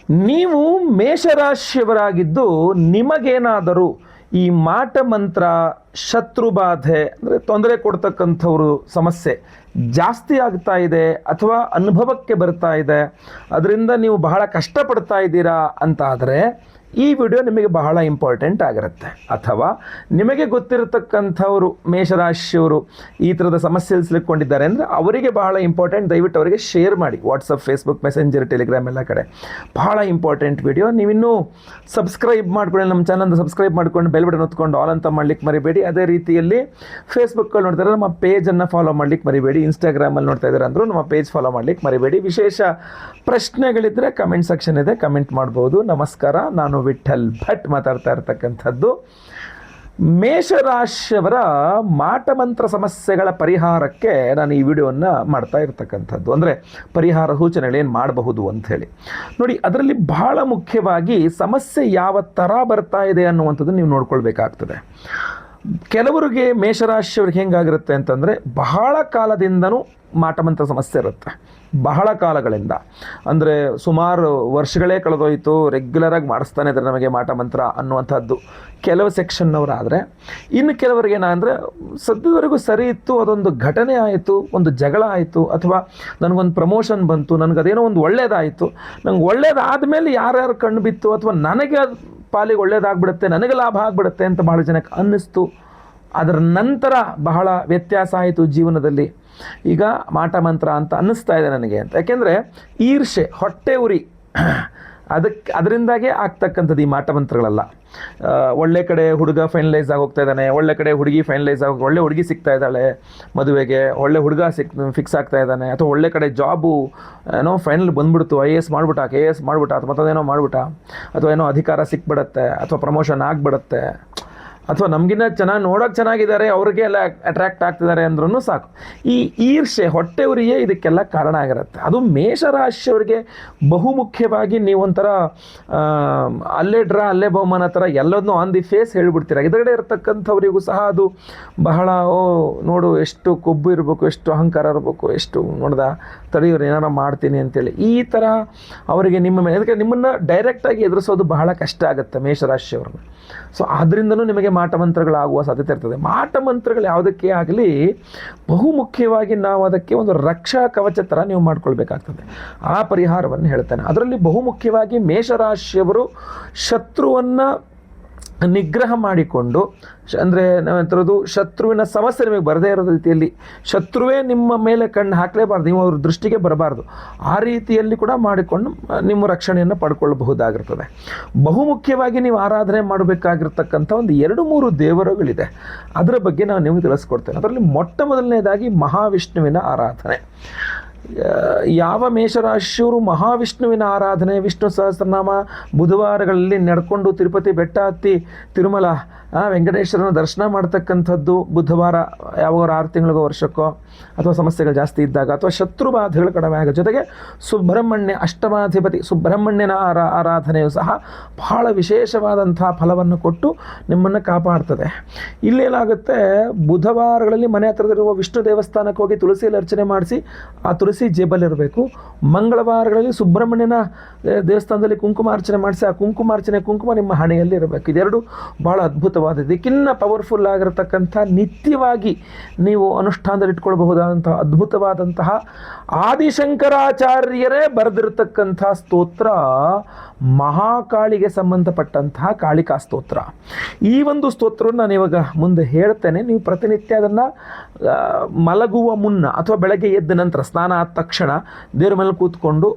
ನೀವು ಮೇಷರಾಶಿಯವರಾಗಿದ್ದು ನಿಮಗೇನಾದರೂ ಈ ಮಾಟ ಮಂತ್ರ, ಶತ್ರುಬಾಧೆ ಅಂದರೆ ತೊಂದರೆ ಕೊಡ್ತಕ್ಕಂಥವ್ರು ಸಮಸ್ಯೆ ಜಾಸ್ತಿ ಆಗ್ತಾ ಇದೆ ಅಥವಾ ಅನುಭವಕ್ಕೆ ಬರ್ತಾ ಇದೆ, ಅದರಿಂದ ನೀವು ಬಹಳ ಕಷ್ಟಪಡ್ತಾ ಇದ್ದೀರಾ ಅಂತ ಆದರೆ ಈ ವಿಡಿಯೋ ನಿಮಗೆ ಬಹಳ ಇಂಪಾರ್ಟೆಂಟ್ ಆಗಿರುತ್ತೆ. ಅಥವಾ ನಿಮಗೆ ಗೊತ್ತಿರತಕ್ಕಂಥವರು ಮೇಷರಾಶಿಯವರು ಈ ಥರದ ಸಮಸ್ಯೆಯಲ್ಲಿ ಸಿಲುಕೊಂಡಿದ್ದಾರೆ ಅಂದರೆ ಅವರಿಗೆ ಬಹಳ ಇಂಪಾರ್ಟೆಂಟ್. ದಯವಿಟ್ಟು ಅವರಿಗೆ ಶೇರ್ ಮಾಡಿ, ವಾಟ್ಸಪ್, ಫೇಸ್ಬುಕ್, ಮೆಸೆಂಜರ್, ಟೆಲಿಗ್ರಾಮ್ ಎಲ್ಲ ಕಡೆ. ಬಹಳ ಇಂಪಾರ್ಟೆಂಟ್ ವಿಡಿಯೋ. ನೀವಿನ್ನೂ ಸಬ್ಸ್ಕ್ರೈಬ್ ಮಾಡ್ಕೊಳ್ಳಿ, ನಮ್ಮ ಚಾನಲ್ನ ಸಬ್ಸ್ಕ್ರೈಬ್ ಮಾಡ್ಕೊಂಡು ಬೆಲ್ ಬಟನ್ ಹೊತ್ಕೊಂಡು ಆಲ್ ಅಂತ ಮಾಡ್ಲಿಕ್ಕೆ ಮರಿಬೇಡಿ. ಅದೇ ರೀತಿಯಲ್ಲಿ ಫೇಸ್ಬುಕ್ಕಲ್ಲಿ ನೋಡ್ತಾ ಇದ್ದಾರೆ ನಮ್ಮ ಪೇಜನ್ನು ಫಾಲೋ ಮಾಡ್ಲಿಕ್ಕೆ ಮರಿಬೇಡಿ. ಇನ್ಸ್ಟಾಗ್ರಾಮಲ್ಲಿ ನೋಡ್ತಾ ಇದ್ದಾರೆ ಅಂದರೂ ನಮ್ಮ ಪೇಜ್ ಫಾಲೋ ಮಾಡ್ಲಿಕ್ಕೆ ಮರಿಬೇಡಿ. ವಿಶೇಷ ಪ್ರಶ್ನೆಗಳಿದ್ದರೆ ಕಮೆಂಟ್ ಸೆಕ್ಷನ್ ಇದೆ, ಕಮೆಂಟ್ ಮಾಡ್ಬೋದು. ನಮಸ್ಕಾರ, ನಾನು ವಿಠಲ್ ಭಟ್ ಮಾತಾಡ್ತಾ ಇರ್ತಕ್ಕಂಥದ್ದು. ಮೇಷರಾಶಿಯವರ ಮಾಟಮಂತ್ರ ಸಮಸ್ಯೆಗಳ ಪರಿಹಾರಕ್ಕೆ ನಾನು ಈ ವಿಡಿಯೋವನ್ನು ಮಾಡ್ತಾ ಇರ್ತಕ್ಕಂಥದ್ದು. ಅಂದರೆ ಪರಿಹಾರ ಸೂಚನೆಗಳೇನು ಮಾಡಬಹುದು ಅಂಥೇಳಿ ನೋಡಿ. ಅದರಲ್ಲಿ ಬಹಳ ಮುಖ್ಯವಾಗಿ ಸಮಸ್ಯೆ ಯಾವ ಥರ ಬರ್ತಾ ಇದೆ ಅನ್ನುವಂಥದ್ದು ನೀವು ನೋಡ್ಕೊಳ್ಬೇಕಾಗ್ತದೆ. ಕೆಲವರಿಗೆ ಮೇಷರಾಶಿಯವ್ರಿಗೆ ಹೆಂಗಾಗಿರುತ್ತೆ ಅಂತಂದರೆ ಬಹಳ ಕಾಲದಿಂದನೂ ಮಾಟಮಂತ್ರ ಸಮಸ್ಯೆ ಇರುತ್ತೆ, ಬಹಳ ಕಾಲಗಳಿಂದ. ಅಂದರೆ ಸುಮಾರು ವರ್ಷಗಳೇ ಕಳೆದೋಯಿತು, ರೆಗ್ಯುಲರಾಗಿ ಮಾಡಿಸ್ತಾನೆ ಇದ್ದಾರೆ ನಮಗೆ ಮಾಟಮಂತ್ರ ಅನ್ನುವಂಥದ್ದು ಕೆಲವು ಸೆಕ್ಷನ್ನವರಾದರೆ. ಇನ್ನು ಕೆಲವರಿಗೆ ಏನಂದರೆ ಸದ್ಯದವರೆಗೂ ಸರಿ ಇತ್ತು, ಅದೊಂದು ಘಟನೆ ಆಯಿತು, ಒಂದು ಜಗಳ ಆಯಿತು, ಅಥವಾ ನನಗೊಂದು ಪ್ರಮೋಷನ್ ಬಂತು, ನನಗದೇನೋ ಒಂದು ಒಳ್ಳೇದಾಯಿತು, ನಂಗೆ ಒಳ್ಳೇದಾದ ಮೇಲೆ ಯಾರ್ಯಾರು ಕಣ್ಣು ಬಿತ್ತು, ಅಥವಾ ನನಗೆ ಪಾಲಿಗೆ ಒಳ್ಳೇದಾಗ್ಬಿಡುತ್ತೆ, ನನಗೆ ಲಾಭ ಆಗಿಬಿಡುತ್ತೆ ಅಂತ ಭಾಳ ಜನಕ್ಕೆ ಅನ್ನಿಸ್ತು. ಅದರ ನಂತರ ಬಹಳ ವ್ಯತ್ಯಾಸ ಆಯಿತು ಜೀವನದಲ್ಲಿ. ಈಗ ಮಾಟಮಂತ್ರ ಅಂತ ಅನ್ನಿಸ್ತಾ ಇದೆ ನನಗೆ ಅಂತ. ಯಾಕೆಂದರೆ ಈರ್ಷೆ, ಹೊಟ್ಟೆ ಉರಿ, ಅದರಿಂದಾಗೇ ಆಗ್ತಕ್ಕಂಥದ್ದು ಈ ಮಾಟಮಂತ್ರಗಳೆಲ್ಲ. ಒಳ್ಳೆ ಕಡೆ ಹುಡುಗ ಫೈನಲೈಸ್ ಆಗೋಗ್ತಾ ಇದ್ದಾನೆ, ಒಳ್ಳೆ ಕಡೆ ಹುಡುಗಿ ಫೈನಲೈಸ್ ಒಳ್ಳೆ ಹುಡುಗಿ ಸಿಗ್ತಾ ಇದ್ದಾಳೆ ಮದುವೆಗೆ, ಒಳ್ಳೆ ಹುಡುಗ ಫಿಕ್ಸ್ ಆಗ್ತಾ ಇದ್ದಾನೆ, ಅಥವಾ ಒಳ್ಳೆ ಕಡೆ ಜಾಬು ಏನೋ ಫೈನಲ್ ಬಂದ್ಬಿಡ್ತು, IAS ಮಾಡ್ಬಿಟ್ಟ, KS ಮಾಡ್ಬಿಟ್ಟ, ಅಥವಾ ಮತ್ತದೇನೋ ಮಾಡ್ಬಿಟ್ಟ, ಅಥವಾ ಏನೋ ಅಧಿಕಾರ ಸಿಕ್ಬಿಡತ್ತೆ, ಅಥವಾ ಪ್ರಮೋಷನ್ ಆಗಿಬಿಡತ್ತೆ, ಅಥವಾ ನಮಗಿನ್ನ ಚೆನ್ನಾಗಿ ನೋಡೋಕೆ ಚೆನ್ನಾಗಿದ್ದಾರೆ, ಅವ್ರಿಗೆ ಎಲ್ಲ ಅಟ್ರ್ಯಾಕ್ಟ್ ಆಗ್ತಿದ್ದಾರೆ ಅಂದ್ರೂ ಸಾಕು. ಈ ಈರ್ಷೆ, ಹೊಟ್ಟೆ ಉರಿಯೇ ಇದಕ್ಕೆಲ್ಲ ಕಾರಣ ಆಗಿರುತ್ತೆ. ಅದು ಮೇಷರಾಶಿಯವರಿಗೆ ಬಹುಮುಖ್ಯವಾಗಿ ನೀವೊಂಥರ ಅಲ್ಲೇ ಡ್ರಾ ಅಲ್ಲೇ ಬಹುಮಾನ ಥರ ಎಲ್ಲದನ್ನೂ ಆನ್ ದಿ ಫೇಸ್ ಹೇಳಿಬಿಡ್ತೀರ. ಎದುರುಗಡೆ ಇರತಕ್ಕಂಥವರಿಗೂ ಸಹ ಅದು ಬಹಳ ನೋಡು ಎಷ್ಟು ಕೊಬ್ಬು ಇರಬೇಕು, ಎಷ್ಟು ಅಹಂಕಾರ ಇರಬೇಕು, ಎಷ್ಟು ನೋಡ್ದ ತಡೆಯೋರು ಏನಾರು ಮಾಡ್ತೀನಿ ಅಂತೇಳಿ ಈ ಥರ ಅವರಿಗೆ ನಿಮ್ಮ ಮೇಲೆ, ಅದಕ್ಕೆ ನಿಮ್ಮನ್ನು ಡೈರೆಕ್ಟಾಗಿ ಎದುರಿಸೋದು ಬಹಳ ಕಷ್ಟ ಆಗುತ್ತೆ ಮೇಷರಾಶಿಯವ್ರನ್ನ. ಸೊ ಆದ್ದರಿಂದನೂ ನಿಮಗೆ ಮಾಟಮಂತ್ರಗಳಾಗುವ ಸಾಧ್ಯತೆ ಇರ್ತದೆ. ಮಾಟಮಂತ್ರಗಳು ಯಾವುದಕ್ಕೆ ಆಗಲಿ ಬಹುಮುಖ್ಯವಾಗಿ ನಾವು ಅದಕ್ಕೆ ಒಂದು ರಕ್ಷಾ ಕವಚ ಥರ ನೀವು ಮಾಡ್ಕೊಳ್ಬೇಕಾಗ್ತದೆ. ಆ ಪರಿಹಾರವನ್ನು ಹೇಳ್ತೇನೆ. ಅದರಲ್ಲಿ ಬಹುಮುಖ್ಯವಾಗಿ ಮೇಷರಾಶಿಯವರು ಶತ್ರುವನ್ನು ನಿಗ್ರಹ ಮಾಡಿಕೊಂಡು, ಅಂದರೆ ನಾವೆಂಥದ್ದು ಶತ್ರುವಿನ ಸಮಸ್ಯೆ ನಿಮಗೆ ಬರದೇ ಇರೋ ರೀತಿಯಲ್ಲಿ, ಶತ್ರುವೇ ನಿಮ್ಮ ಮೇಲೆ ಕಣ್ಣು ಹಾಕಲೇಬಾರ್ದು, ನೀವು ಅವ್ರ ದೃಷ್ಟಿಗೆ ಬರಬಾರ್ದು, ಆ ರೀತಿಯಲ್ಲಿ ಕೂಡ ಮಾಡಿಕೊಂಡು ನಿಮ್ಮ ರಕ್ಷಣೆಯನ್ನು ಪಡ್ಕೊಳ್ಬಹುದಾಗಿರ್ತದೆ. ಬಹುಮುಖ್ಯವಾಗಿ ನೀವು ಆರಾಧನೆ ಮಾಡಬೇಕಾಗಿರ್ತಕ್ಕಂಥ ಒಂದು 2-3 ದೇವರುಗಳಿದೆ. ಅದರ ಬಗ್ಗೆ ನಾನು ನಿಮಗೆ ತಿಳಿಸ್ಕೊಡ್ತೇನೆ. ಅದರಲ್ಲಿ ಮೊಟ್ಟ ಮೊದಲನೇದಾಗಿ ಮಹಾವಿಷ್ಣುವಿನ ಆರಾಧನೆ. ಯಾವ ಮೇಷರಾಶಿಯವರು ಮಹಾವಿಷ್ಣುವಿನ ಆರಾಧನೆ, ವಿಷ್ಣು ಸಹಸ್ರನಾಮ ಬುಧವಾರಗಳಲ್ಲಿ ನಡ್ಕೊಂಡು ತಿರುಪತಿ ಬೆಟ್ಟ ಹತ್ತಿ ತಿರುಮಲ ವೆಂಕಟೇಶ್ವರನ ದರ್ಶನ ಮಾಡ್ತಕ್ಕಂಥದ್ದು ಬುಧವಾರ, ಯಾವಾಗ 6 ತಿಂಗಳಿಗೋ ವರ್ಷಕ್ಕೋ, ಅಥವಾ ಸಮಸ್ಯೆಗಳು ಜಾಸ್ತಿ ಇದ್ದಾಗ, ಅಥವಾ ಶತ್ರುಬಾಧೆಗಳು ಕಡಿಮೆ ಆಗೋ ಜೊತೆಗೆ ಸುಬ್ರಹ್ಮಣ್ಯ ಅಷ್ಟಮಾಧಿಪತಿ ಸುಬ್ರಹ್ಮಣ್ಯನ ಆರಾಧನೆಯು ಸಹ ಬಹಳ ವಿಶೇಷವಾದಂಥ ಫಲವನ್ನು ಕೊಟ್ಟು ನಿಮ್ಮನ್ನು ಕಾಪಾಡ್ತದೆ. ಇಲ್ಲೇನಾಗುತ್ತೆ, ಬುಧವಾರಗಳಲ್ಲಿ ಮನೆ ಹತ್ರದಲ್ಲಿರುವ ವಿಷ್ಣು ದೇವಸ್ಥಾನಕ್ಕೆ ಹೋಗಿ ತುಳಸಿಯಲ್ಲಿ ಅರ್ಚನೆ ಮಾಡಿಸಿ ಆ ತುಳಸಿ ಜೇಬಲ್ಲಿರಬೇಕು. ಮಂಗಳವಾರಗಳಲ್ಲಿ ಸುಬ್ರಹ್ಮಣ್ಯನ ದೇವಸ್ಥಾನದಲ್ಲಿ ಕುಂಕುಮಾರ್ಚನೆ ಮಾಡಿಸಿ ಆ ಕುಂಕುಮ ನಿಮ್ಮ ಹಣೆಯಲ್ಲಿ ಇರಬೇಕು. ಇದೆರಡು ಭಾಳ ಅದ್ಭುತವಾದ, ಇದಕ್ಕಿನ್ನ ಪವರ್ಫುಲ್ ಆಗಿರತಕ್ಕಂಥ, ನಿತ್ಯವಾಗಿ ನೀವು ಅನುಷ್ಠಾನದಲ್ಲಿ ಇಟ್ಕೊಳ್ಬಹುದಾದಂತಹ ಅದ್ಭುತವಾದಂತಹ ಆದಿಶಂಕರಾಚಾರ್ಯರೇ ಬರೆದಿರತಕ್ಕಂಥ ಸ್ತೋತ್ರ ಮಹಾಕಾಳಿಗೆ ಸಂಬಂಧಪಟ್ಟಂತಹ ಕಾಳಿಕಾ ಸ್ತೋತ್ರ. ಈ ಒಂದು ಸ್ತೋತ್ರವನ್ನು ನಾನು ಇವಾಗ ಮುಂದೆ ಹೇಳ್ತೇನೆ. ನೀವು ಪ್ರತಿನಿತ್ಯ ಅದನ್ನು ಮಲಗುವ ಮುನ್ನ ಅಥವಾ ಬೆಳಗ್ಗೆ ಎದ್ದ ನಂತರ ಸ್ನಾನ ಆದ ತಕ್ಷಣ ದೇವ್ರ ಮೇಲೆ ಕೂತ್ಕೊಂಡು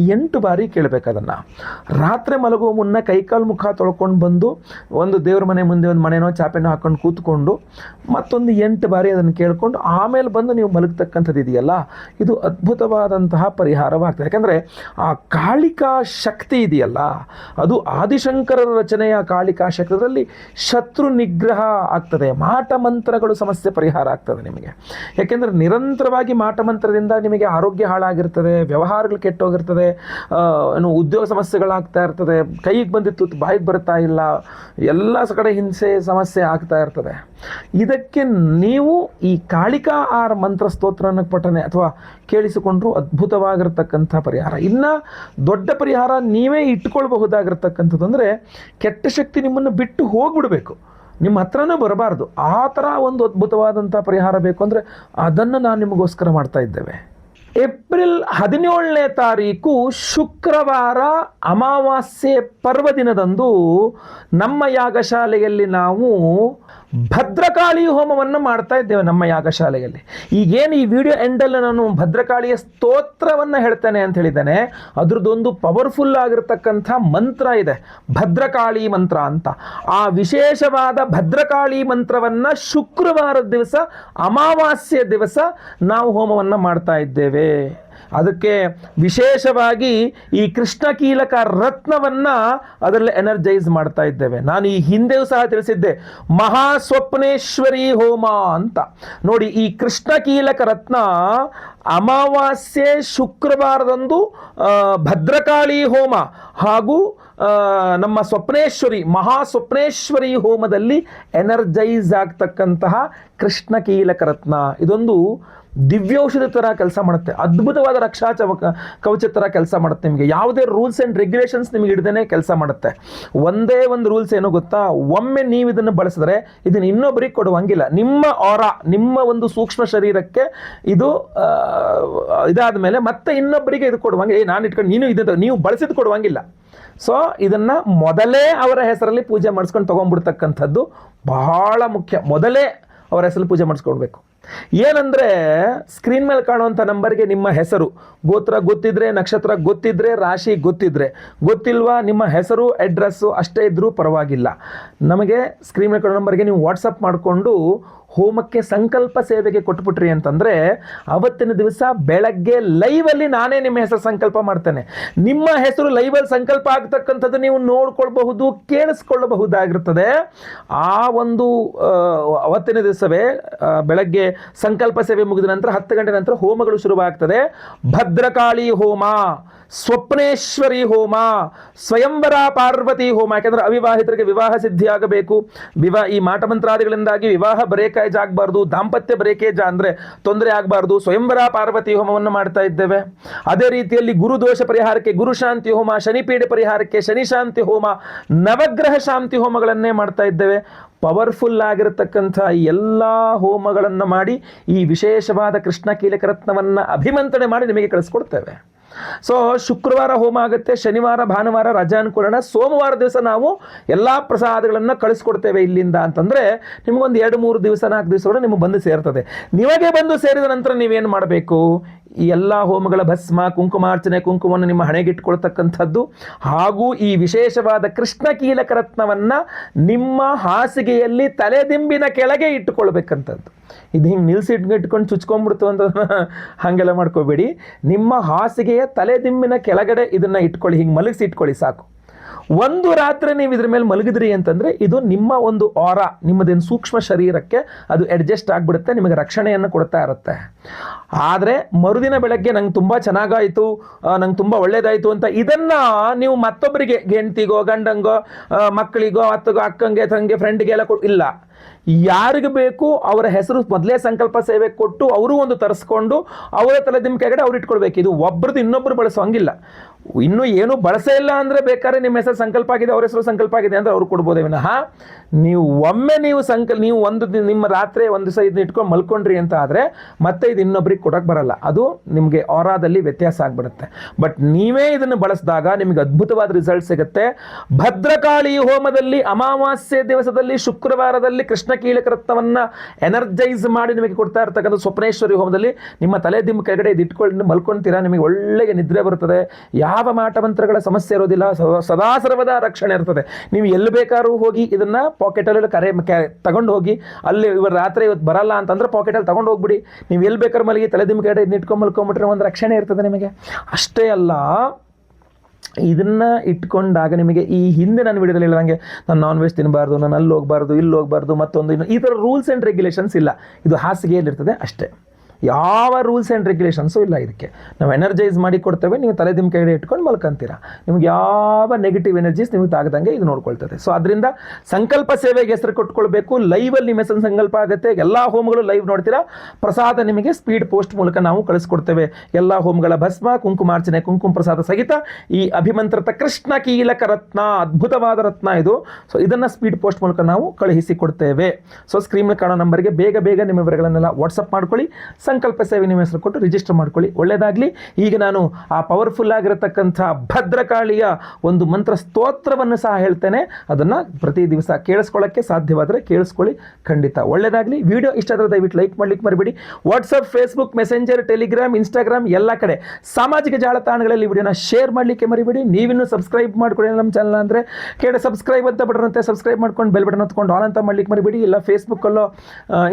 8 ಬಾರಿ ಕೇಳಬೇಕು. ಅದನ್ನು ರಾತ್ರಿ ಮಲಗುವ ಮುನ್ನ ಕೈಕಾಲು ಮುಖ ತೊಳ್ಕೊಂಡು ಬಂದು ಒಂದು ದೇವ್ರ ಮನೆ ಮುಂದೆ ಒಂದು ಮನೆನೋ ಚಾಪೆನೋ ಹಾಕ್ಕೊಂಡು ಕೂತ್ಕೊಂಡು ಮತ್ತೊಂದು 8 ಬಾರಿ ಅದನ್ನು ಕೇಳಿಕೊಂಡು ಆಮೇಲೆ ಬಂದು ನೀವು ಮಲಗತಕ್ಕಂಥದ್ದು ಇದೆಯಲ್ಲ, ಇದು ಅದ್ಭುತವಾದಂತಹ ಪರಿಹಾರವಾಗ್ತದೆ. ಯಾಕಂದರೆ ಆ ಕಾಳಿಕಾ ಶಕ್ತಿ ಇದೆಯಲ್ಲ, ಅದು ಆದಿಶಂಕರರ ರಚನೆಯ ಕಾಳಿಕಾ ಶಕ್ತಿಯಲ್ಲಿ ಶತ್ರು ನಿಗ್ರಹ ಆಗ್ತದೆ. ಮಾಟಮಂತ್ರಗಳು ಸಮಸ್ಯೆ ಪರಿಹಾರ ಆಗ್ತದೆ ನಿಮಗೆ. ಯಾಕೆಂದರೆ ನಿರಂತರವಾಗಿ ಮಾಟಮಂತ್ರದಿಂದ ನಿಮಗೆ ನಿಮಗೆ ಆರೋಗ್ಯ ಹಾಳಾಗಿರ್ತದೆ, ವ್ಯವಹಾರಗಳು ಕೆಟ್ಟೋಗಿರ್ತದೆ, ಏನು ಉದ್ಯೋಗ ಸಮಸ್ಯೆಗಳಾಗ್ತಾ ಇರ್ತದೆ, ಕೈಗೆ ಬಂದಿತ್ತು ಬಾಯಿಗೆ ಬರ್ತಾ ಇಲ್ಲ, ಎಲ್ಲ ಕಡೆ ಹಿಂಸೆ ಸಮಸ್ಯೆ ಆಗ್ತಾ ಇರ್ತದೆ. ಇದಕ್ಕೆ ನೀವು ಈ ಕಾಳಿಕಾ ಆರ್ ಮಂತ್ರ ಸ್ತೋತ್ರನ ಪಠನೆ ಅಥವಾ ಕೇಳಿಸಿಕೊಂಡ್ರು ಅದ್ಭುತವಾಗಿರ್ತಕ್ಕಂಥ ಪರಿಹಾರ. ಇನ್ನು ದೊಡ್ಡ ಪರಿಹಾರ ನೀವೇ ಇಟ್ಕೊಳ್ಬಹುದಾಗಿರ್ತಕ್ಕಂಥದ್ದು ಅಂದರೆ, ಕೆಟ್ಟ ಶಕ್ತಿ ನಿಮ್ಮನ್ನು ಬಿಟ್ಟು ಹೋಗ್ಬಿಡಬೇಕು, ನಿಮ್ಮ ಹತ್ರನೂ ಬರಬಾರ್ದು. ಆ ಥರ ಒಂದು ಅದ್ಭುತವಾದಂಥ ಪರಿಹಾರ ಬೇಕು ಅಂದರೆ ಅದನ್ನು ನಾನು ನಿಮಗೋಸ್ಕರ ಮಾಡ್ತಾ ಇದ್ದೇವೆ. ಏಪ್ರಿಲ್ 17ನೇ ತಾರೀಕು ಶುಕ್ರವಾರ ಅಮಾವಾಸ್ಯೆ ಪರ್ವದಿನದಂದು ನಮ್ಮ ಯಾಗಶಾಲೆಯಲ್ಲಿ ನಾವು ಭದ್ರಕಾಳಿ ಹೋಮವನ್ನು ಮಾಡ್ತಾ ಇದ್ದೇವೆ. ನಮ್ಮ ಯಾಗಶಾಲೆಯಲ್ಲಿ ಈಗೇನು ಈ ವಿಡಿಯೋ ಎಂಡಲ್ಲಿ ನಾನು ಭದ್ರಕಾಳಿಯ ಸ್ತೋತ್ರವನ್ನು ಹೇಳ್ತೇನೆ ಅಂತ ಹೇಳಿದ್ದೇನೆ, ಅದ್ರದ್ದೊಂದು ಪವರ್ಫುಲ್ ಆಗಿರ್ತಕ್ಕಂಥ ಮಂತ್ರ ಇದೆ, ಭದ್ರಕಾಳಿ ಮಂತ್ರ ಅಂತ. ಆ ವಿಶೇಷವಾದ ಭದ್ರಕಾಳಿ ಮಂತ್ರವನ್ನು ಶುಕ್ರವಾರದ ದಿವಸ ಅಮಾವಾಸ್ಯೆ ದಿವಸ ನಾವು ಹೋಮವನ್ನು ಮಾಡ್ತಾ ಇದ್ದೇವೆ. ಅದಕ್ಕೆ ವಿಶೇಷವಾಗಿ ಈ ಕೃಷ್ಣಕೀಲಕ ರತ್ನವನ್ನು ಅದರಲ್ಲಿ ಎನರ್ಜೈಸ್ ಮಾಡ್ತಾ ಇದ್ದೇವೆ. ನಾನು ಈ ಹಿಂದೆಯೂ ಸಹ ತಿಳಿಸಿದ್ದೆ, ಮಹಾಸ್ವಪ್ನೇಶ್ವರಿ ಹೋಮ ಅಂತ. ನೋಡಿ, ಈ ಕೃಷ್ಣಕೀಲಕ ರತ್ನ ಅಮಾವಾಸ್ಯೆ ಶುಕ್ರವಾರದಂದು ಭದ್ರಕಾಳಿ ಹೋಮ ಹಾಗೂ ನಮ್ಮ ಸ್ವಪ್ನೇಶ್ವರಿ ಮಹಾಸ್ವಪ್ನೇಶ್ವರಿ ಹೋಮದಲ್ಲಿ ಎನರ್ಜೈಸ್ ಆಗ್ತಕ್ಕಂತಹ ಕೃಷ್ಣಕೀಲಕ ರತ್ನ ಇದೊಂದು ದಿವ್ಯೌಷಧಿ ಥರ ಕೆಲಸ ಮಾಡುತ್ತೆ. ಅದ್ಭುತವಾದ ರಕ್ಷಾ ಕವಚ ಥರ ಕೆಲಸ ಮಾಡುತ್ತೆ. ನಿಮಗೆ ಯಾವುದೇ ರೂಲ್ಸ್ ಆ್ಯಂಡ್ ರೆಗ್ಯುಲೇಷನ್ಸ್ ನಿಮಗೆ ಹಿಡ್ದೇ ಕೆಲಸ ಮಾಡುತ್ತೆ. ಒಂದೇ ಒಂದು ರೂಲ್ಸ್ ಏನೋ ಗೊತ್ತಾ, ಒಮ್ಮೆ ನೀವು ಇದನ್ನು ಬಳಸಿದ್ರೆ ಇದನ್ನು ಇನ್ನೊಬ್ಬರಿಗೆ ಕೊಡುವಂಗಿಲ್ಲ. ನಿಮ್ಮ ಆರಾ, ನಿಮ್ಮ ಒಂದು ಸೂಕ್ಷ್ಮ ಶರೀರಕ್ಕೆ ಇದು ಇದಾದ ಮೇಲೆ ಮತ್ತೆ ಇನ್ನೊಬ್ಬರಿಗೆ ಇದು ಕೊಡುವಂಗೆ, ನಾನು ಇಟ್ಕೊಂಡು ನೀನು ಇದು ನೀವು ಬಳಸಿದ್ದು ಕೊಡುವಂಗಿಲ್ಲ. ಸೊ ಇದನ್ನು ಮೊದಲೇ ಅವರ ಹೆಸರಲ್ಲಿ ಪೂಜೆ ಮಾಡಿಸ್ಕೊಂಡು ತೊಗೊಂಡ್ಬಿಡ್ತಕ್ಕಂಥದ್ದು ಬಹಳ ಮುಖ್ಯ. ಮೊದಲೇ ಅವರ ಹೆಸರಲ್ಲಿ ಪೂಜೆ ಮಾಡಿಸ್ಕೊಳ್ಬೇಕು. ಏನಂದರೆ, ಸ್ಕ್ರೀನ್ ಮೇಲೆ ಕಾಣುವಂಥ ನಂಬರ್ಗೆ ನಿಮ್ಮ ಹೆಸರು, ಗೋತ್ರ ಗೊತ್ತಿದ್ರೆ, ನಕ್ಷತ್ರ ಗೊತ್ತಿದ್ರೆ, ರಾಶಿ ಗೊತ್ತಿದ್ರೆ, ಗೊತ್ತಿಲ್ವಾ ನಿಮ್ಮ ಹೆಸರು ಅಡ್ರೆಸ್ಸು ಅಷ್ಟೇ ಇದ್ದರೂ ಪರವಾಗಿಲ್ಲ, ನಮಗೆ ಸ್ಕ್ರೀನ್ ಮೇಲೆ ಕಾಣೋ ನಂಬರ್ಗೆ ನೀವು ವಾಟ್ಸಪ್ ಮಾಡಿಕೊಂಡು ಹೋಮಕ್ಕೆ ಸಂಕಲ್ಪ ಸೇವೆಗೆ ಕೊಟ್ಬಿಟ್ರಿ ಅಂತಂದರೆ ಅವತ್ತಿನ ದಿವಸ ಬೆಳಗ್ಗೆ ಲೈವಲ್ಲಿ ನಾನೇ ನಿಮ್ಮ ಹೆಸರು ಸಂಕಲ್ಪ ಮಾಡ್ತೇನೆ. ನಿಮ್ಮ ಹೆಸರು ಲೈವಲ್ಲಿ ಸಂಕಲ್ಪ ಆಗ್ತಕ್ಕಂಥದ್ದು ನೀವು ನೋಡ್ಕೊಳ್ಬಹುದು, ಕೇಳಿಸ್ಕೊಳ್ಳಬಹುದಾಗಿರ್ತದೆ. ಆ ಒಂದು ಅವತ್ತಿನ ದಿವಸವೇ ಬೆಳಗ್ಗೆ ಸಂಕಲ್ಪ ಸೇವೆ ಮುಗಿದ ನಂತರ 10 ಗಂಟೆ ನಂತರ ಹೋಮಗಳು ಶುರುವಾಗ್ತದೆ. ಭದ್ರಕಾಳಿ ಹೋಮ, ಸ್ವಪ್ನೇಶ್ವರಿ ಹೋಮ, ಸ್ವಯಂವರ ಪಾರ್ವತಿ ಹೋಮ. ಯಾಕೆಂದರೆ ಅವಿವಾಹಿತರಿಗೆ ವಿವಾಹ ಸಿದ್ಧಿಯಾಗಬೇಕು. ಈ ಮಾಟಮಂತ್ರಾದಿಗಳಿಂದಾಗಿ ವಿವಾಹ ಬ್ರೇಕೇಜ್ ಆಗಬಾರ್ದು, ದಾಂಪತ್ಯ ಬ್ರೇಕೇಜ್ ಅಂದರೆ ತೊಂದರೆ ಆಗಬಾರ್ದು. ಸ್ವಯಂವರ ಪಾರ್ವತಿ ಹೋಮವನ್ನು ಮಾಡ್ತಾ ಇದ್ದೇವೆ. ಅದೇ ರೀತಿಯಲ್ಲಿ ಗುರುದೋಷ ಪರಿಹಾರಕ್ಕೆ ಗುರು ಶಾಂತಿ ಹೋಮ, ಶನಿಪೀಡೆ ಪರಿಹಾರಕ್ಕೆ ಶನಿ ಶಾಂತಿ ಹೋಮ, ನವಗ್ರಹ ಶಾಂತಿ ಹೋಮಗಳನ್ನೇ ಮಾಡ್ತಾ ಇದ್ದೇವೆ. ಪವರ್ಫುಲ್ ಆಗಿರತಕ್ಕಂಥ ಎಲ್ಲ ಹೋಮಗಳನ್ನು ಮಾಡಿ ಈ ವಿಶೇಷವಾದ ಕೃಷ್ಣಕೀಲಕ ರತ್ನವನ್ನು ಅಭಿಮಂತ್ರಣೆ ಮಾಡಿ ನಿಮಗೆ ಕಳಿಸ್ಕೊಡ್ತೇವೆ. ಸೊ ಶುಕ್ರವಾರ ಹೋಮ ಆಗುತ್ತೆ, ಶನಿವಾರ ಭಾನುವಾರ ರಜಾ ಅನುಕೂಲನ, ಸೋಮವಾರ ದಿವಸ ನಾವು ಎಲ್ಲ ಪ್ರಸಾದಗಳನ್ನು ಕಳಿಸ್ಕೊಡ್ತೇವೆ ಇಲ್ಲಿಂದ ಅಂತಂದರೆ ನಿಮಗೊಂದು 2-3 ದಿವಸ 4 ದಿವಸಗಳು ನಿಮಗೆ ಬಂದು ಸೇರ್ತದೆ. ನಿಮಗೆ ಬಂದು ಸೇರಿದ ನಂತರ ನೀವೇನು ಮಾಡಬೇಕು, ಈ ಎಲ್ಲ ಹೋಮಗಳ ಭಸ್ಮ, ಕುಂಕುಮಾರ್ಚನೆ, ಕುಂಕುಮವನ್ನು ನಿಮ್ಮ ಹಣೆಗಿಟ್ಕೊಳ್ತಕ್ಕಂಥದ್ದು ಹಾಗೂ ಈ ವಿಶೇಷವಾದ ಕೃಷ್ಣಕೀಲಕ ರತ್ನವನ್ನು ನಿಮ್ಮ ಹಾಸಿಗೆಯಲ್ಲಿ ತಲೆದಿಂಬಿನ ಕೆಳಗೆ ಇಟ್ಟುಕೊಳ್ಬೇಕಂಥದ್ದು. ಇದು ಹಿಂಗೆ ಇಟ್ಕೊಂಡು ಚುಚ್ಕೊಂಡ್ಬಿಡ್ತು ಅಂತ ಹಾಗೆಲ್ಲ ಮಾಡ್ಕೋಬೇಡಿ. ನಿಮ್ಮ ಹಾಸಿಗೆಯ ತಲೆದಿಂಬಿನ ಕೆಳಗಡೆ ಇದನ್ನು ಇಟ್ಕೊಳ್ಳಿ, ಹಿಂಗೆ ಮಲಗಿಸಿ ಇಟ್ಕೊಳ್ಳಿ ಸಾಕು. ಒಂದು ರಾತ್ರಿ ನೀವು ಇದ್ರ ಮೇಲೆ ಮಲಗಿದ್ರಿ ಅಂತಂದರೆ ಇದು ನಿಮ್ಮ ಒಂದು ಆರಾ, ನಿಮ್ಮದೇನು ಸೂಕ್ಷ್ಮ ಶರೀರಕ್ಕೆ ಅದು ಅಡ್ಜಸ್ಟ್ ಆಗಿಬಿಡುತ್ತೆ, ನಿಮಗೆ ರಕ್ಷಣೆಯನ್ನು ಕೊಡ್ತಾ ಇರುತ್ತೆ. ಆದರೆ ಮರುದಿನ ಬೆಳಗ್ಗೆ ನಂಗೆ ತುಂಬ ಚೆನ್ನಾಗಾಯಿತು, ನಂಗೆ ತುಂಬ ಒಳ್ಳೇದಾಯಿತು ಅಂತ ಇದನ್ನು ನೀವು ಮತ್ತೊಬ್ಬರಿಗೆ, ಹೆಂಡ್ತಿಗೋ ಗಂಡಂಗೋ ಮಕ್ಕಳಿಗೋ ಅಕ್ಕಂಗೆ ತಂಗೆ ಫ್ರೆಂಡ್ಗೆ ಎಲ್ಲ ಇಲ್ಲ, ಯಾರಿಗೆ ಬೇಕು ಅವರ ಹೆಸರು ಮೊದಲೇ ಸಂಕಲ್ಪ ಸೇವೆ ಕೊಟ್ಟು ಅವರು ಒಂದು ತರಿಸ್ಕೊಂಡು ಅವರ ತಲೆದಿಮ್ಮ ಕೆಳಗಡೆ ಅವ್ರು ಇಟ್ಕೊಳ್ಬೇಕು. ಇದು ಒಬ್ಬರದ್ದು ಇನ್ನೊಬ್ಬರು ಬಳಸೋಂಗಿಲ್ಲ. ಇನ್ನೂ ಏನು ಬಳಸೇ ಇಲ್ಲ ಅಂದರೆ ಬೇಕಾದ್ರೆ ನಿಮ್ಮ ಹೆಸರು ಸಂಕಲ್ಪ ಆಗಿದೆ, ಅವ್ರ ಹೆಸರು ಸಂಕಲ್ಪ ಆಗಿದೆ ಅಂದರೆ ಅವ್ರು ಕೊಡ್ಬೋದೇ ವಿನಃ ನೀವು ಒಮ್ಮೆ ನೀವು ಒಂದು ನಿಮ್ಮ ರಾತ್ರಿ ಒಂದು ದಿವಸ ಇದನ್ನ ಇಟ್ಕೊಂಡು ಮಲ್ಕೊಂಡ್ರಿ ಅಂತ ಆದರೆ ಮತ್ತೆ ಇದು ಇನ್ನೊಬ್ರಿಗೆ ಕೊಡೋಕ್ಕೆ ಬರಲ್ಲ, ಅದು ನಿಮಗೆ ಆರಾದಲ್ಲಿ ವ್ಯತ್ಯಾಸ ಆಗಿಬಿಡುತ್ತೆ. ಬಟ್ ನೀವೇ ಇದನ್ನು ಬಳಸಿದಾಗ ನಿಮಗೆ ಅದ್ಭುತವಾದ ರಿಸಲ್ಟ್ ಸಿಗುತ್ತೆ. ಭದ್ರಕಾಳಿ ಹೋಮದಲ್ಲಿ ಅಮಾವಾಸ್ಯೆ ದಿವಸದಲ್ಲಿ ಶುಕ್ರವಾರದಲ್ಲಿ ಕೃಷ್ಣಕೀಲಕ ರತ್ನವನ್ನು ಎನರ್ಜೈಸ್ ಮಾಡಿ ನಿಮಗೆ ಕೊಡ್ತಾ ಇರ್ತಕ್ಕಂಥ ಸ್ವಪ್ನೇಶ್ವರಿ ಹೋಮದಲ್ಲಿ ನಿಮ್ಮ ತಲೆ ದಿಮ್ಮ ಕೆಳಗಡೆ ಇದು ಇಟ್ಕೊಂಡು ಮಲ್ಕೊಳ್ತೀರಾ, ನಿಮಗೆ ಒಳ್ಳೆಯ ನಿದ್ರೆ ಬರ್ತದೆ. ಯಾವ ಮಾಟಮಂತ್ರಗಳ ಸಮಸ್ಯೆ ಇರೋದಿಲ್ಲ, ಸದಾ ಸರ್ವದ ರಕ್ಷಣೆ ಇರ್ತದೆ. ನೀವು ಎಲ್ಲಿ ಬೇಕಾದ್ರೂ ಹೋಗಿ ಇದನ್ನು ಪಾಕೆಟಲ್ಲಿ ತಗೊಂಡು ಹೋಗಿ, ಅಲ್ಲಿ ರಾತ್ರಿ ಇವತ್ತು ಬರಲ್ಲ ಅಂತಂದ್ರೆ ಪಾಕೆಟಲ್ಲಿ ತಗೊಂಡು ಹೋಗ್ಬಿಡಿ. ನೀವು ಎಲ್ಲಿ ಬೇಕಾದ್ರೂ ಮಲಗಿ ತಲೆದಿಮ್ಮ ಕೆಳಗಡೆ ಇದನ್ನ ಇಟ್ಕೊಂಡು ಮಲ್ಕೊಂಡ್ಬಿಟ್ರೆ ಒಂದು ರಕ್ಷಣೆ ಇರ್ತದೆ ನಿಮಗೆ. ಅಷ್ಟೇ ಅಲ್ಲ, ಇದನ್ನು ಇಟ್ಕೊಂಡಾಗ ನಿಮಗೆ ಈ ಹಿಂದೆ ನಾನು ವಿಡಿಯೋದಲ್ಲಿ ಹೇಳಿದಂಗೆ ನಾನು ನಾನ್ ವೆಜ್ ತಿನ್ನಬಾರ್ದು, ನಾನು ಅಲ್ಲಿ ಹೋಗಬಾರ್ದು, ಇಲ್ಲಿ ಹೋಗಬಾರ್ದು, ಮತ್ತೊಂದು ಈ ಥರ ರೂಲ್ಸ್ ಆ್ಯಂಡ್ ರೆಗ್ಯುಲೇಷನ್ಸ್ ಇಲ್ಲ. ಇದು ಹಾಸಿಗೆಯಲ್ಲಿರ್ತದೆ ಅಷ್ಟೇ. ಯಾವ ರೂಲ್ಸ್ ಆ್ಯಂಡ್ ರೆಗ್ಯುಲೇಷನ್ಸು ಇಲ್ಲ ಇದಕ್ಕೆ. ನಾವು ಎನರ್ಜೈಸ್ ಮಾಡಿ ಕೊಡ್ತೇವೆ, ನೀವು ತಲೆ ನಿಮ್ಮ ಕೈಗೆ ಇಟ್ಕೊಂಡು ಮಲ್ಕೊಂತೀರ. ನಿಮ್ಗೆ ಯಾವ ನೆಗೆಟಿವ್ ಎನರ್ಜೀಸ್ ನಿಮಗೆ ತಾಗದಂಗೆ ಇದು ನೋಡ್ಕೊಳ್ತದೆ. ಸೊ ಅದರಿಂದ ಸಂಕಲ್ಪ ಸೇವೆಗೆ ಹೆಸರು ಕೊಟ್ಕೊಳ್ಬೇಕು. ಲೈವಲ್ಲಿ ನಿಮ್ಮ ಹೆಸರು ಸಂಕಲ್ಪ ಆಗುತ್ತೆ. ಎಲ್ಲ ಹೋಮ್ಗಳು ಲೈವ್ ನೋಡ್ತೀರಾ. ಪ್ರಸಾದ ನಿಮಗೆ ಸ್ಪೀಡ್ ಪೋಸ್ಟ್ ಮೂಲಕ ನಾವು ಕಳಿಸ್ಕೊಡ್ತೇವೆ. ಎಲ್ಲ ಹೋಮ್ಗಳ ಭಸ್ಮ, ಕುಂಕುಮಾರ್ಚನೆ, ಕುಂಕುಮ ಪ್ರಸಾದ ಸಹಿತ ಈ ಅಭಿಮಂತ್ರಿತ ಕೃಷ್ಣ ಕೀಲಕ ರತ್ನ, ಅದ್ಭುತವಾದ ರತ್ನ ಇದು. ಸೊ ಇದನ್ನು ಸ್ಪೀಡ್ ಪೋಸ್ಟ್ ಮೂಲಕ ನಾವು ಕಳುಹಿಸಿಕೊಡ್ತೇವೆ. ಸೊ ಸ್ಕ್ರೀನ್ ಕಾಣೋ ನಂಬರ್ಗೆ ಬೇಗ ಬೇಗ ನಿಮ್ಮ ವಿವರಗಳನ್ನೆಲ್ಲ ವಾಟ್ಸಪ್ ಮಾಡ್ಕೊಳ್ಳಿ. ಸಂಕಲ್ಪ ಸೇವೆ ನಿಮ್ಮ ಹೆಸರು ಕೊಟ್ಟು ರಿಜಿಸ್ಟರ್ ಮಾಡ್ಕೊಳ್ಳಿ. ಒಳ್ಳೆಯದಾಗಲಿ. ಈಗ ನಾನು ಆ ಪವರ್ಫುಲ್ ಆಗಿರತಕ್ಕಂಥ ಭದ್ರಕಾಳಿಯ ಒಂದು ಮಂತ್ರ ಸ್ತೋತ್ರವನ್ನು ಸಹ ಹೇಳ್ತೇನೆ. ಅದನ್ನು ಪ್ರತಿ ದಿವಸ ಕೇಳಿಸ್ಕೊಳ್ಳೋಕ್ಕೆ ಸಾಧ್ಯವಾದರೆ ಕೇಳಿಸ್ಕೊಳ್ಳಿ. ಖಂಡಿತ ಒಳ್ಳೆಯದಾಗಲಿ. ವಿಡಿಯೋ ಇಷ್ಟ ಆದರೆ ದಯವಿಟ್ಟು ಲೈಕ್ ಮಾಡಲಿಕ್ಕೆ ಮರಿಬೇಡಿ. WhatsApp, Facebook, messenger, Telegram, Instagram ಎಲ್ಲ ಕಡೆ ಸಾಮಾಜಿಕ ಜಾಲತಾಣಗಳಲ್ಲಿ ವಿಡಿಯೋನ ಶೇರ್ ಮಾಡಲಿಕ್ಕೆ ಮರಿಬೇಡಿ. ನೀವಿನ್ನೂ ಸಬ್ಸ್ಕ್ರೈಬ್ ಮಾಡ್ಕೊಳ್ಳಿ ನಮ್ಮ ಚಾನಲ್ ಅಂದರೆ ಕೆಳಗೆ ಸಬ್ಸ್ಕ್ರೈಬ್ ಅಂತ ಬಟನ್ ಅಂತೆ ಸಬ್ಸ್ಕ್ರೈಬ್ ಮಾಡ್ಕೊಂಡು ಬೆಲ್ ಬಟನ್ ಹೊತ್ಕೊಂಡು ಆನ್ ಅಂತ ಮಾಡ್ಲಿಕ್ಕೆ ಮರಿಬೇಡಿ. ಇಲ್ಲ ಫೇಸ್ಬುಕ್ಕಲ್ಲೋ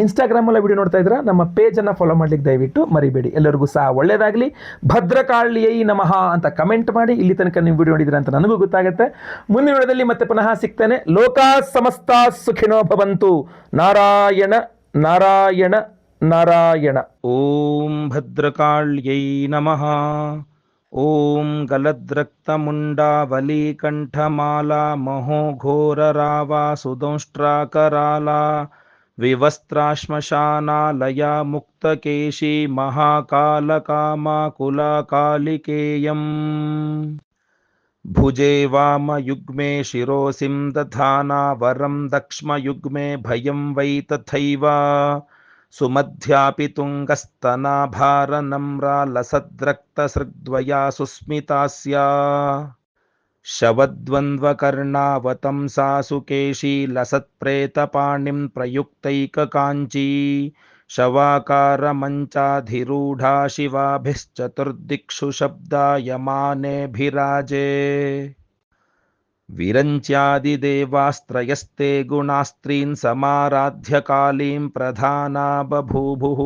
ಇನ್ಸ್ಟಾಗ್ರಾಮಲ್ಲೋ ವಿಡಿಯೋ ನೋಡ್ತಾ ಇದ್ರೆ ನಮ್ಮ ಪೇಜನ್ನು ಫಾಲೋ ಮಾಡ್ಲಿಕ್ಕೆ ದಯವಿಟ್ಟು ಮರಿಬೇಡಿ. ಎಲ್ಲರಿಗೂ ಸಹ ಒಳ್ಳೆಯದಾಗಲಿ. ಭದ್ರಕಾಳಿಯೈ ನಮಃ ಅಂತ ಕಮೆಂಟ್ ಮಾಡಿ. ಇಲ್ಲಿ ತನಕ ನೀವು ವಿಡಿಯೋ ನೋಡಿದ್ರೆ ಅಂತ ನನಗೂ ಗೊತ್ತಾಗುತ್ತೆ. ಮುಂದಿನ ವಿಡಿಯೋದಲ್ಲಿ ಮತ್ತೆ ಪುನಃ ಸಿಗ್ತೇನೆ. ಲೋಕಾ ಸಮಸ್ತ ಸುಖಿನೋ ಭವಂತು. ನಾರಾಯಣ ನಾರಾಯಣ ನಾರಾಯಣ. ಓಂ ಭದ್ರಕಾಳ್ಯೈ ನಮಃ. ಓಂ ಗಲದ್ರಕ್ತಮುಂಡಾವಲೀಕಂಠಮಾಲಾ ಮಹೋಘೋರರಾವಾ ಸುದಂಷ್ಟ್ರಾಕರಾಲಾ ವಿವಸ್ತ್ರಾಶ್ಮಶಾನಾಲಯ ಮುಕ್ತಕೇಶಿ ಮಹಾಕಾಲಕಾಮಾಕುಲಕಾಲಿಕೇಯಂ ಭುಜೆ ವಾಮಯುಗ್ಮೆ ಶಿರೋಸಿಂ ದಧಾನಾ ವರಂ ದಕ್ಷ್ಮಯುಗ್ಮೆ ಭಯಂ ವೈ ತಥೈವ ಸುಮಧ್ಯಾಪಿ ತುಂಗಸ್ತನಾಭಾರನಮ್ರಾ ಲಸದ್ರಕ್ತಸೃಗ್ದ್ವಯಾ ಸುಸ್ಮಿತಾಸ್ಯಾ ಶವದ್ವಂದ್ವಕರ್ಣಾವತಂಸಾ ಸುಕೇಶಿ ಲಸತ್ಪ್ರೇತಪಾಣಿಂ ಪ್ರಯುಕ್ತೈಕಕಾಂಚೀ ಶವಾಕಾರಮಂಚಾಧಿರೂಢಾ ಶಿವಾಭಿಶ್ಚತುರ್ದಿಕ್ಷು ಶಬ್ದಾಯಮಾನೇಭಿರಾಜೆ ವಿರಂಚ್ಯಾದಿದೇವಾಸ್ತ್ರಯಸ್ತೆ ಗುಣಾಸ್ತ್ರೀನ್ ಸಮಾರಾಧ್ಯ ಕಾಲೀಂ ಪ್ರಧಾನಾ ಬಭೂಭುಃ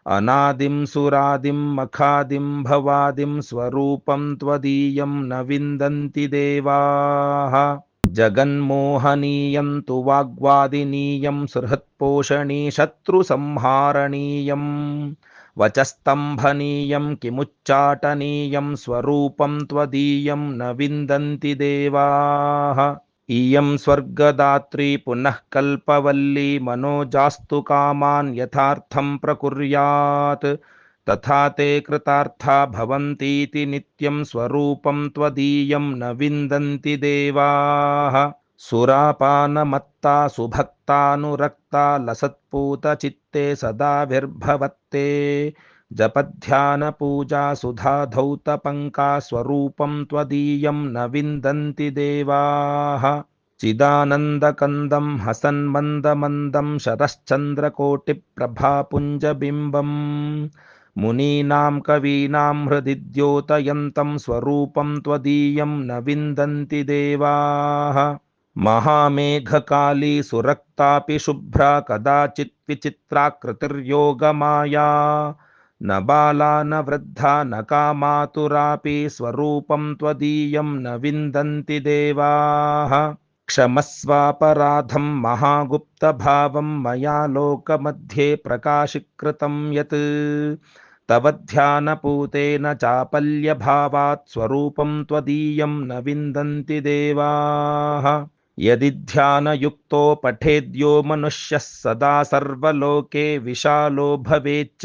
ಅನಾದಿಂ ಸುರಾದಿಂ ಮಖಾದಿಂ ಭವಾದಿಂ ಸ್ವರೂಪಂ ತ್ವದೀಯಂ ನ ವಿಂದಂತಿ ದೇವಾಃ ಜಗನ್ಮೋಹನೀಯಂ ತು ವಾಗ್ವಾದಿನೀಯಂ ಸುಹೃತ್ಪೋಷಣೀ ಶತ್ರುಸಂಹಾರಣೀಯಂ ವಚಸ್ತಂಭನೀಯಂ ಕಿಮುಚ್ಚಾಟನೀಯಂ ಸ್ವರೂಪಂ ತ್ವದೀಯಂ ನ ವಿಂದಂತಿ ದೇವಾಃ ಇಯಂ ಸ್ವರ್ಗದಾತ್ರಿ ಪುನಃ ಕಲ್ಪವಲ್ಲಿ ಮನೋಜಾಸ್ತು ಕಾಮಾನ್ ಯಥಾರ್ಥಂ ಪ್ರಕುರ್ಯಾತ್ ತಥಾ ತೇ ಕೃತಾರ್ಥಾ ಭವಂತೀತಿ ನಿತ್ಯಂ ಸ್ವರೂಪಂ ತ್ವದೀಯಂ ನ ವಿಂದಂತಿ ದೇವಾಃ ಸುರಾಪಾನಮತ್ತಾ ಸುಭಕ್ತಾನುರಕ್ತಾ ಲಸತ್ಪೂತ ಚಿತ್ತೆ ಸದಾಭಿರ್ಭವತ್ತೆ ಜಪಧ್ಯಾನ ಪೂಜಾ ಸುಧಾ ಧೌತ ಪಂಕಾ ಸ್ವರೂಪಂ ತ್ವದೀಯಂ ನ ವಿಂದಂತಿ ದೇವಾಃ ಚಿದಾನಂದಕಂದಂ ಹಸನ್ಮಂದಮಂದಂ ಶರಶ್ಚಂದ್ರಕೋಟಿ ಪ್ರಭಾಪುಂಜಬಿಂಬಂ ಮುನೀನಾಂ ಕವೀನಾಂ ಹೃದಿ ದ್ಯೋತಯಂತಂ ಸ್ವರೂಪಂ ತ್ವದೀಯಂ ನ ವಿಂದಂತಿ ದೇವಾಃ ಮಹಾಮೇಘಕಾಲಿ ಸುರಕ್ತಾಪಿ ಶುಭ್ರಾ ಕದಾಚಿತ್ ವಿಚಿತ್ರಾಕೃತಿರ್ಯೋಗಮಾಯಾ ನ ಬಾಲಾ ನ ವೃದ್ಧಾ ನ ಕಾಮಾತುರಾಪಿ ಸ್ವರೂಪಂ ತ್ವದೀಯಂ ನ ವಿಂದಂತಿ ದೇವಾಃ ಕ್ಷಮಸ್ವಾಪರಾಧಂ ಮಹಾಗುಪ್ತಭಾವಂ ಮಯಾ ಲೋಕಮಧ್ಯೆ ಪ್ರಕಾಶೀಕೃತಂ ಯತ್ ತವ ಧ್ಯಾನಪೂತೇನ ಚಾಪಲ್ಯಭಾವಾತ್ ಸ್ವರೂಪಂ ತ್ವದೀಯಂ ನ ವಿಂದಂತಿ ದೇವಾಃ ಯದಿ ಧ್ಯಾನಯುಕ್ತೋ ಪಠೇದ್ಯೋ ಮನುಷ್ಯಃ ಸದಾ ಸರ್ವಲೋಕೆ ವಿಶಾಲೋ ಭವೇಚ್ಚ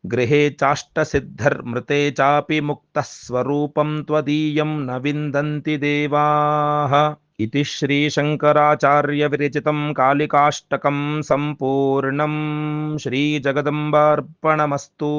ಗೃಹೇ ಚಾಷ್ಟಸಿದ್ಧರ್ಮೃತೆ ಚಾಪಿ ಮುಕ್ತಃ ಸ್ವರೂಪಂ ತ್ವದೀಯಂ ನ ವಿಂದಂತಿ ದೇವಾಃ ಇತಿ ಶ್ರೀ ಶಂಕರಾಚಾರ್ಯ ವಿರಚಿತಂ ಕಾಳಿಕಾಷ್ಟಕಂ ಸಂಪೂರ್ಣಂ. ಶ್ರೀ ಜಗದಂಬಾರ್ಪಣಮಸ್ತು.